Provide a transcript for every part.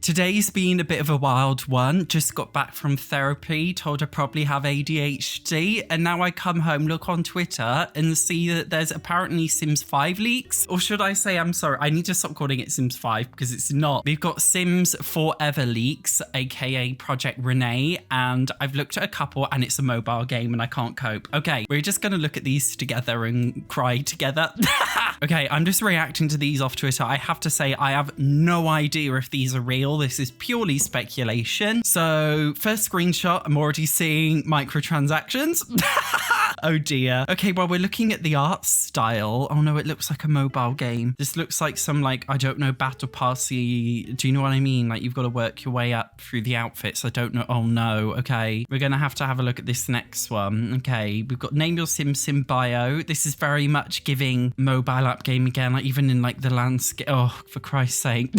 Today's been a bit of a wild one. Just got back from therapy, told I probably have ADHD, and now I come home, look on Twitter and see that there's apparently Sims 5 leaks. Or should I say, I'm sorry, I need to stop calling it Sims 5 because it's not. We've got Sims Forever leaks, aka Project Renee, and I've looked at a couple and it's a mobile game and I can't cope. Okay, we're just gonna look at these together and cry together. Okay, I'm just reacting to these off Twitter. I have to say, I have no idea if these are real. This is purely speculation. So first screenshot, I'm already seeing microtransactions. Oh dear. Okay, well, we're looking at the art style. Oh no, it looks like a mobile game. This looks like some, like, I don't know, battle passy. Do you know what I mean? Like, you've got to work your way up through the outfits. I don't know. Oh no. Okay, we're gonna have to have a look at this next one. Okay, we've got name your sim bio. This is very much giving mobile app game again, like even in like the landscape. Oh, for Christ's sake.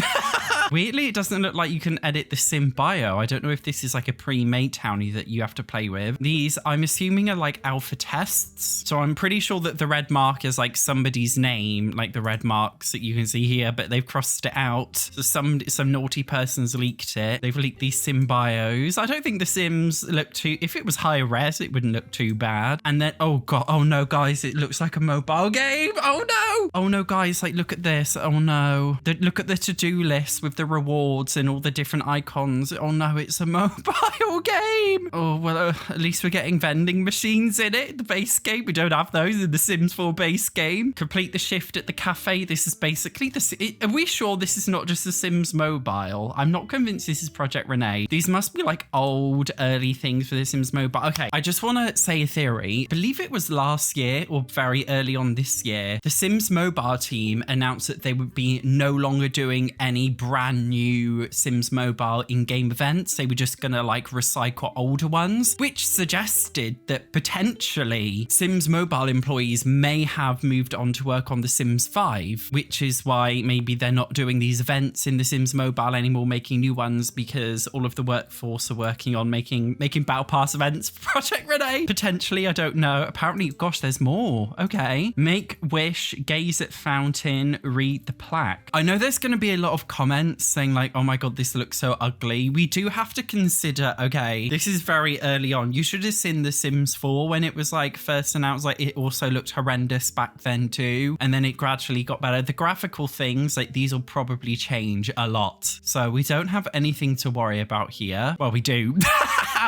Weirdly, it doesn't look like you can edit the sim bio. I don't know if this is like a pre-made townie that you have to play with. These, I'm assuming, are like alpha tests. So I'm pretty sure that the red mark is like somebody's name, like the red marks that you can see here, but they've crossed it out. So some naughty person's leaked it. They've leaked these sim bios. I don't think the sims look too, if it was high res, it wouldn't look too bad. And then, oh God, oh no, guys, it looks like a mobile game. Oh no. Oh no, guys, like look at this. Oh no. Look at the to-do list with the rewards and all the different icons. Oh no, it's a mobile game. Oh, well, at least we're getting vending machines in it. The base game, we don't have those in the Sims 4 base game. Complete the shift at the cafe. This is basically are we sure this is not just the Sims mobile? I'm not convinced this is Project Renee. These must be like old early things for the Sims mobile. Okay, I just want to say a theory. I believe it was last year or very early on this year, the Sims mobile team announced that they would be no longer doing any brand new Sims mobile in-game events. They were just gonna like recycle older ones, which suggested that potentially Sims mobile employees may have moved on to work on the Sims 5, which is why maybe they're not doing these events in the Sims mobile anymore, making new ones, because all of the workforce are working on making battle pass events for Project Renee. Potentially, I don't know. Apparently, gosh, there's more. Okay. Make wish, gaze at fountain, read the plaque. I know there's going to be a lot of comments saying like, oh my God, this looks so ugly. We do have to consider, okay, this is very early on. You should have seen The Sims 4 when it was like first announced. Like it also looked horrendous back then too. And then it gradually got better. The graphical things, like these will probably change a lot. So we don't have anything to worry about here. Well, we do.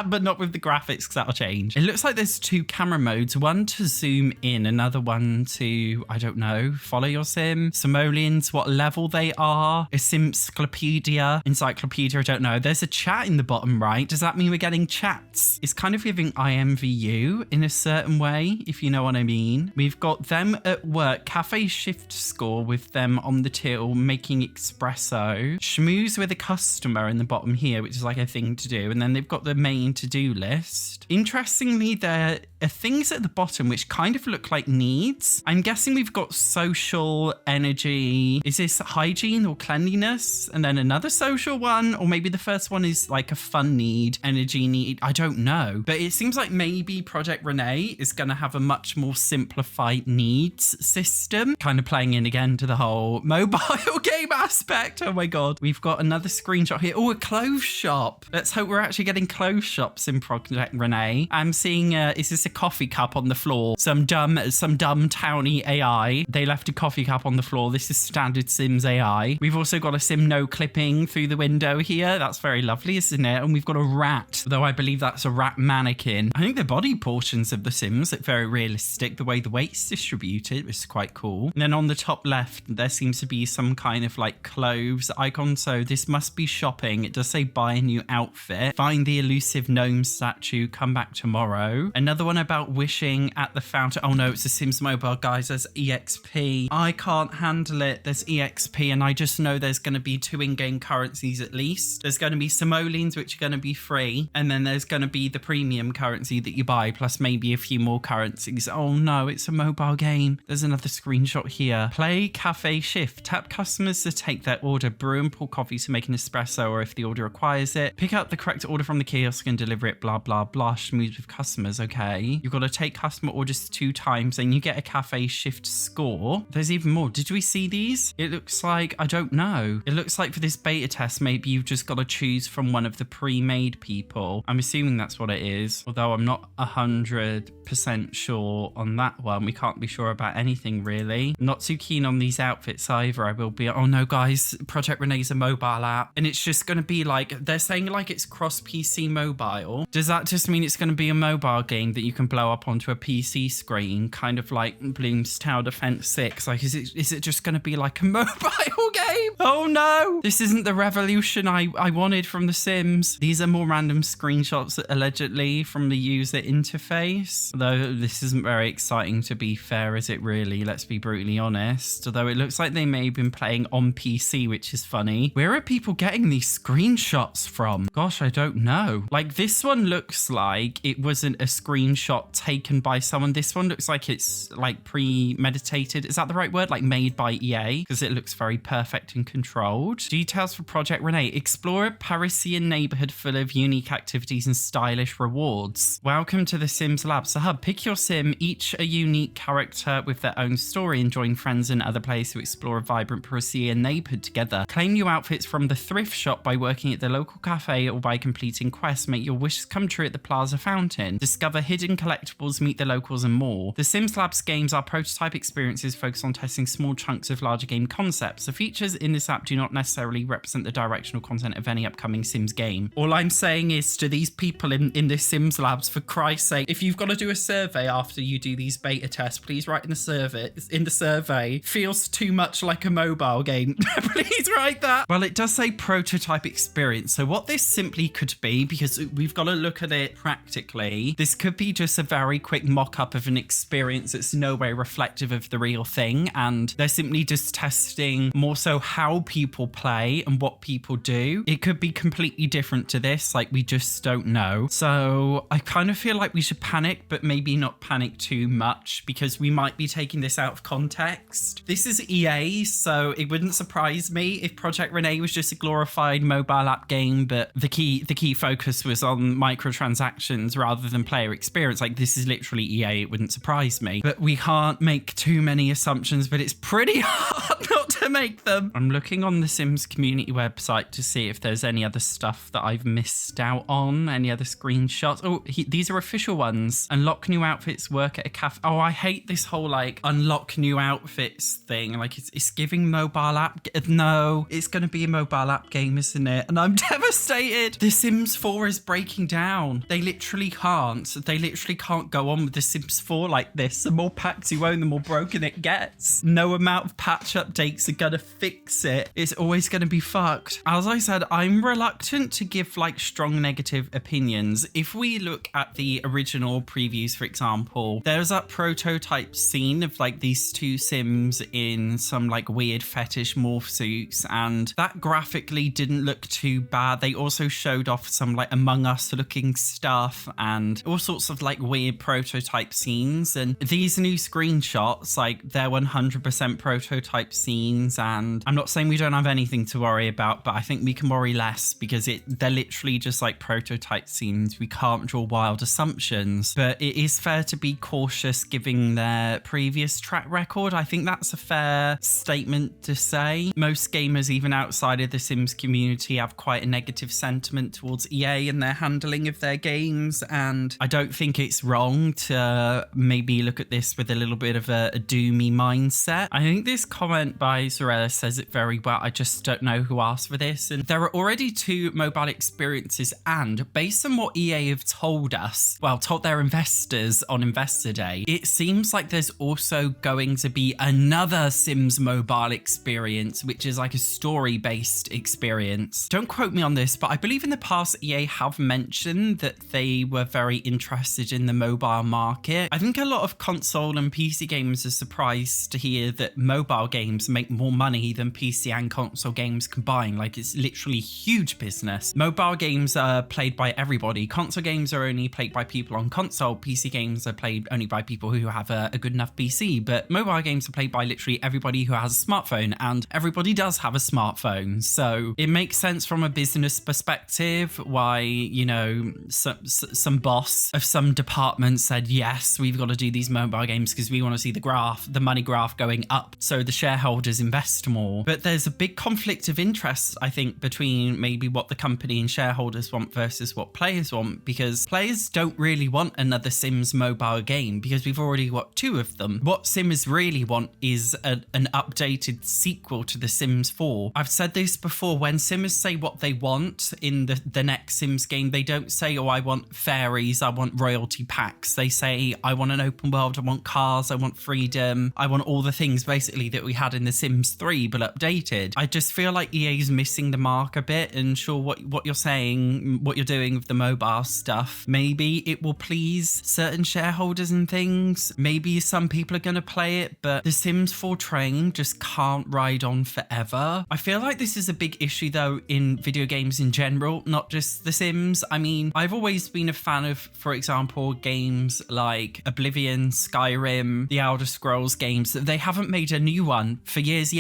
But not with the graphics, because that'll change. It looks like there's two camera modes, one to zoom in, another one to, I don't know, follow your sim. Simoleons, what level they are. A Simsclopedia, encyclopedia, I don't know. There's a chat in the bottom right. Does that mean we're getting chats? It's kind of giving IMVU in a certain way, if you know what I mean. We've got them at work, cafe shift score with them on the till, making espresso. Schmooze with a customer in the bottom here, which is like a thing to do. And then they've got the main to-do list. Interestingly, there are things at the bottom which kind of look like needs. I'm guessing we've got social, energy. Is this hygiene or cleanliness? And then another social one, or maybe the first one is like a fun need, energy need. I don't know. But it seems like maybe Project Renee is going to have a much more simplified needs system, kind of playing in again to the whole mobile game aspect. Oh my God. We've got another screenshot here. Oh, a clothes shop. Let's hope we're actually getting clothes shops in Project Renee. I'm seeing, is this a coffee cup on the floor? Some dumb townie AI. They left a coffee cup on the floor. This is standard Sims AI. We've also got a sim no clipping through the window here. That's very lovely, isn't it? And we've got a rat, though I believe that's a rat mannequin. I think the body portions of the Sims look very realistic. The way the weight's distributed is quite cool. And then on the top left, there seems to be some kind of like clothes icon. So this must be shopping. It does say buy a new outfit. Find the elusive gnome statue, come back tomorrow. Another one about wishing at the fountain. Oh no, it's a Sims mobile, guys. There's EXP. I can't handle it. There's EXP, and I just know there's going to be 2 in-game currencies at least. There's going to be simoleons, which are going to be free, and then there's going to be the premium currency that you buy, plus maybe a few more currencies. Oh no, it's a mobile game. There's another screenshot here. Play cafe shift. Tap customers to take their order. Brew and pour coffee to make an espresso, or if the order requires it. Pick up the correct order from the kiosk and deliver it. Blah blah blah. Schmooze with customers. Okay. day. You've got to take customer orders 2 times and you get a cafe shift score. There's even more. Did we see these? It looks like, I don't know. It looks like for this beta test, maybe you've just got to choose from one of the pre-made people. I'm assuming that's what it is, although I'm not 100% sure on that one. We can't be sure about anything really. Not too keen on these outfits either. I will be. Oh no, guys, Project Renee's a mobile app and it's just going to be like, they're saying like it's cross PC mobile. Does that just mean it's going to be a mobile game that you can blow up onto a PC screen, kind of like Bloons Tower Defense 6? Like, is it just going to be like a mobile game? Oh no, this isn't the revolution I wanted from The Sims. These are more random screenshots allegedly from the user interface, though this isn't very exciting to be fair, is it really? Let's be brutally honest. Although it looks like they may have been playing on PC, which is funny. Where are people getting these screenshots from? Gosh, I don't know. Like, this one looks like it wasn't a screenshot taken by someone. This one looks like it's like premeditated. Is that the right word? Like made by EA, because it looks very perfect and controlled. Details for Project Renee. Explore a Parisian neighborhood full of unique activities and stylish rewards. Welcome to the Sims Labs. The hub. Pick your sim, each a unique character with their own story, and join friends and other players to explore a vibrant Parisian neighborhood together. Claim new outfits from the thrift shop by working at the local cafe or by completing quests. Make your wishes come true at the Plaza Fountain. Discover hidden collectibles, meet the locals, and more. The Sims Labs games are prototype experiences focused on testing small chunks of larger game concepts. The features in this app do not necessarily represent the directional content of any upcoming Sims game. All I'm saying is to these people in this Sims Labs, for Christ's sake, if you've got to do a survey after you do these beta tests, please write in the survey, feels too much like a mobile game. Please write that. Well, it does say prototype experience. So what this simply could be, because we've got to look at it practically, this could be just a very quick mock-up of an experience that's no way reflective of the real thing, and they're simply just testing more so how people play and what people do. It could be completely different to this, like we just don't know. So I kind of feel like we should panic, but maybe not panic too much, because we might be taking this out of context. This is EA, so it wouldn't surprise me if Project Renee was just a glorified mobile app game, but the key focus was on microtransactions rather than player experience. Like, this is literally EA, it wouldn't surprise me. But we can't make too many assumptions, but it's pretty hard not to make them. I'm looking on the Sims community website to see if there's any other stuff that I've missed out on, any other screenshots. Oh, these are official ones. Unlock new outfits, work at a cafe. Oh, I hate this whole like unlock new outfits thing. Like, it's giving mobile app. No, it's going to be a mobile app game, isn't it? And I'm devastated. The Sims 4 is breaking down. They literally can't go on with the Sims 4 like this. The more packs you own, the more broken it gets. No amount of patch updates are gonna fix it. It's always gonna be fucked. As I said, I'm reluctant to give like strong negative opinions. If we look at the original previews, for example, there's that prototype scene of like these 2 Sims in some like weird fetish morph suits, and that graphically didn't look too bad. They also showed off some like Among Us looking stuff and all sorts of like weird prototype scenes, and these new screenshots, like, they're 100% prototype scenes. And I'm not saying we don't have anything to worry about, but I think we can worry less, because they're literally just like prototype scenes. We can't draw wild assumptions, but it is fair to be cautious given their previous track record. I think that's a fair statement to say. Most gamers, even outside of the Sims community, have quite a negative sentiment towards EA and their handling of their games, and I don't think it's wrong to maybe look at this with a little bit of a doomy mindset. I think this comment by Zorella says it very well. I just don't know who asked for this. And there are already 2 mobile experiences, and based on what EA have told us, well, told their investors on Investor Day, it seems like there's also going to be another Sims mobile experience, which is like a story-based experience. Don't quote me on this, but I believe in the past EA have mentioned that they were very interested in the mobile market. I think a lot of console and PC gamers are surprised to hear that mobile games make more money than PC and console games combined. Like, it's literally huge business. Mobile games are played by everybody. Console games are only played by people on console. PC games are played only by people who have a good enough PC, but mobile games are played by literally everybody who has a smartphone, and everybody does have a smartphone. So it makes sense from a business perspective why, you know, some boss of some department said, yes, we've got to do these mobile games because we want to see the money graph going up so the shareholders invest more. But there's a big conflict of interest, I think, between maybe what the company and shareholders want versus what players want, because players don't really want another Sims mobile game because we've already got 2 of them. What Sims really want is an updated sequel to The Sims 4. I've said this before, when Sims say what they want in the next Sims game, they don't say, oh, I want fairies, I want royalty packs. They say, I want an open world, I want cars, I want freedom, I want all the things basically that we had in The Sims 3 but updated. I just feel like EA is missing the mark a bit, and sure, what you're saying, what you're doing with the mobile stuff, maybe it will please certain shareholders and things. Maybe some people are going to play it, but The Sims 4 train just can't ride on forever. I feel like this is a big issue though in video games in general, not just The Sims. I mean, I've always been a fan of, for example, games like Oblivion, Skyrim, the Elder Scrolls games. They haven't made a new one for years.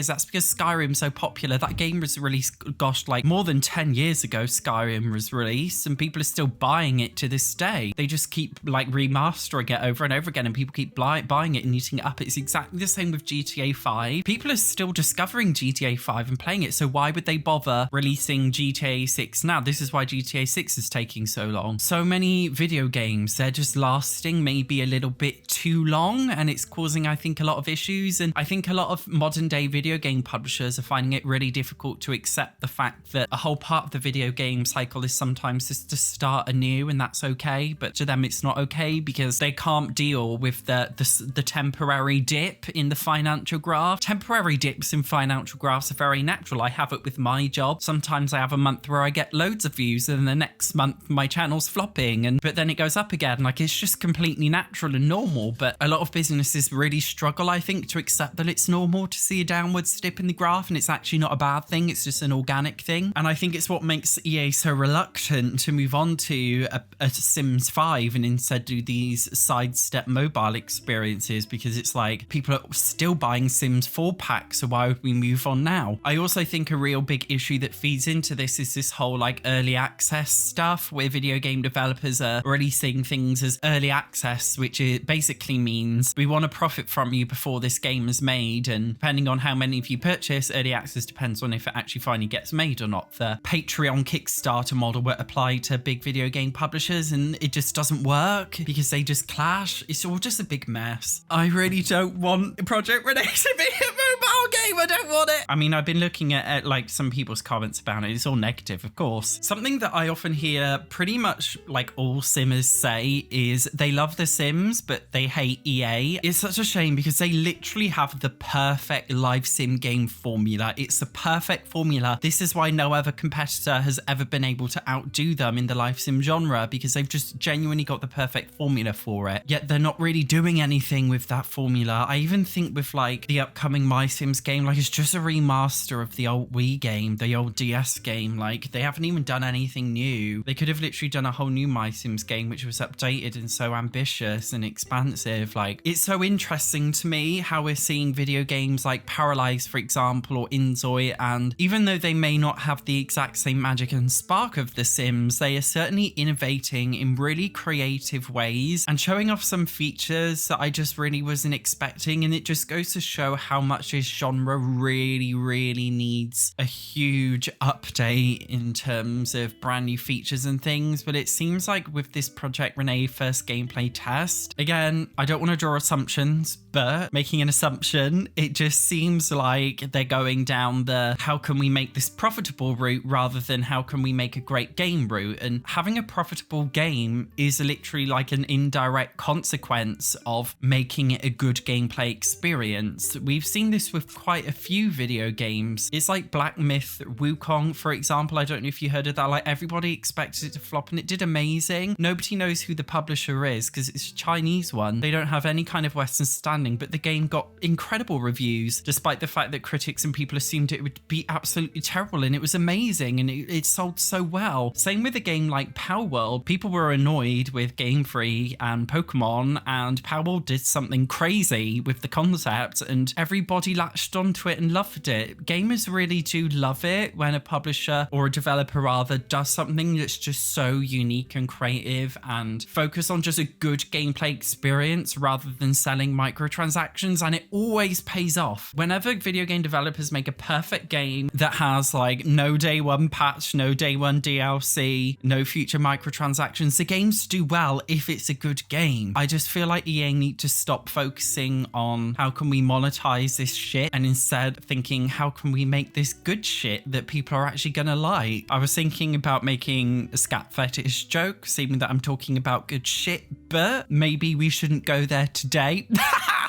That's because Skyrim's so popular. That game was released, gosh, like more than 10 years ago Skyrim was released, and people are still buying it to this day. They just keep like remastering it over and over again, and people keep buying it and eating it up. It's exactly the same with GTA 5. People are still discovering GTA 5 and playing it, so why would they bother releasing GTA 6 now? This is why GTA 6 is taking so long. So many video games, they're just lasting maybe a little bit too long, and it's causing, I think, a lot of issues. And I think a lot of modern day video game publishers are finding it really difficult to accept the fact that a whole part of the video game cycle is sometimes just to start anew, and that's okay. But to them, it's not okay because they can't deal with the temporary dip in the financial graph. Temporary dips in financial graphs are very natural. I have it with my job. Sometimes I have a month where I get loads of views, and the next month my channel's flopping, but then it goes up again. Like, it's just completely natural and normal. But a lot of businesses really struggle, I think, to accept that it's normal to see a downwards dip in the graph, and it's actually not a bad thing. It's just an organic thing. And I think it's what makes EA so reluctant to move on to a Sims 5 and instead do these sidestep mobile experiences, because it's like people are still buying Sims 4 packs, so why would we move on now? I also think a real big issue that feeds into this is this whole like early access stuff, where video game developers are releasing things as early access, which basically means we want to profit from you before this game is made, and depending on how many of you purchase, early access depends on if it actually finally gets made or not. The Patreon Kickstarter model will apply to big video game publishers, and it just doesn't work because they just clash. It's all just a big mess. I really don't want Project Renee to be a mobile game. I don't want it. I mean, I've been looking at like some people's comments about it. It's all negative, of course. Something that I often hear pretty much like all Simmers say is they love The Sims, but they hate EA. It's such a shame because they literally have the perfect live sim game formula. It's the perfect formula. This is why no other competitor has ever been able to outdo them in the live sim genre, because they've just genuinely got the perfect formula for it. Yet they're not really doing anything with that formula. I even think with like the upcoming My Sims game, like it's just a remaster of the old Wii game, the old DS game. Like they haven't even done anything new. They could have literally done a whole new My Sims game, which was updated and so ambitious and expansive. Like, it's so interesting to me how we're seeing video games like Paralyze, for example, or Inzoi, and even though they may not have the exact same magic and spark of The Sims, they are certainly innovating in really creative ways and showing off some features that I just really wasn't expecting. And it just goes to show how much this genre really needs a huge update in terms of brand new features and things. But it seems like with this Project Renee first gameplay test, again, I don't want to draw assumptions, but making an assumption, it just seems like they're going down the how can we make this profitable route rather than how can we make a great game route. And having a profitable game is literally like an indirect consequence of making it a good gameplay experience. We've seen this with quite a few video games. It's like Black Myth Wukong, for example. I don't know if you heard of that. Like, everybody expected it to flop and it did amazing. Nobody knows who the publisher is because it's a Chinese one. They don't have any kind of Western standing, but the game got incredible reviews. reviews, despite the fact that critics and people assumed it would be absolutely terrible, and it was amazing and it sold so well. Same with a game like Power World. People were annoyed with Game Freak and Pokemon, and Power World did something crazy with the concept and everybody latched onto it and loved it. Gamers really do love it when a publisher, or a developer rather, does something that's just so unique and creative and focus on just a good gameplay experience rather than selling microtransactions, and it always pays off. Whenever video game developers make a perfect game that has like no day one patch, no day one DLC, no future microtransactions, the games do well if it's a good game. I just feel like EA need to stop focusing on how can we monetize this shit and instead thinking how can we make this good shit that people are actually gonna like. I was thinking about making a scat fetish joke, seeming that I'm talking about good shit, but maybe we shouldn't go there today.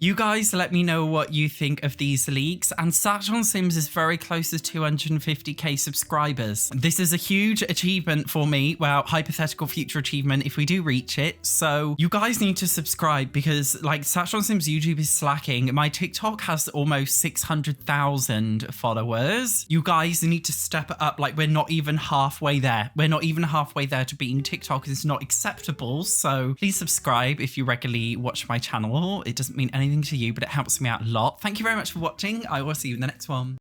You guys let me know what you think of these leaks, and SatchOnSims is very close to 250k subscribers. This is a huge achievement for me, well, hypothetical future achievement if we do reach it, so you guys need to subscribe because like SatchOnSims YouTube is slacking. My TikTok has almost 600,000 followers. You guys need to step it up, like we're not even halfway there. We're not even halfway there to beating TikTok. It's not acceptable, so please subscribe if you regularly watch my channel. It doesn't mean anything to you, but it helps me out a lot. Thank you very much for watching. I will see you in the next one.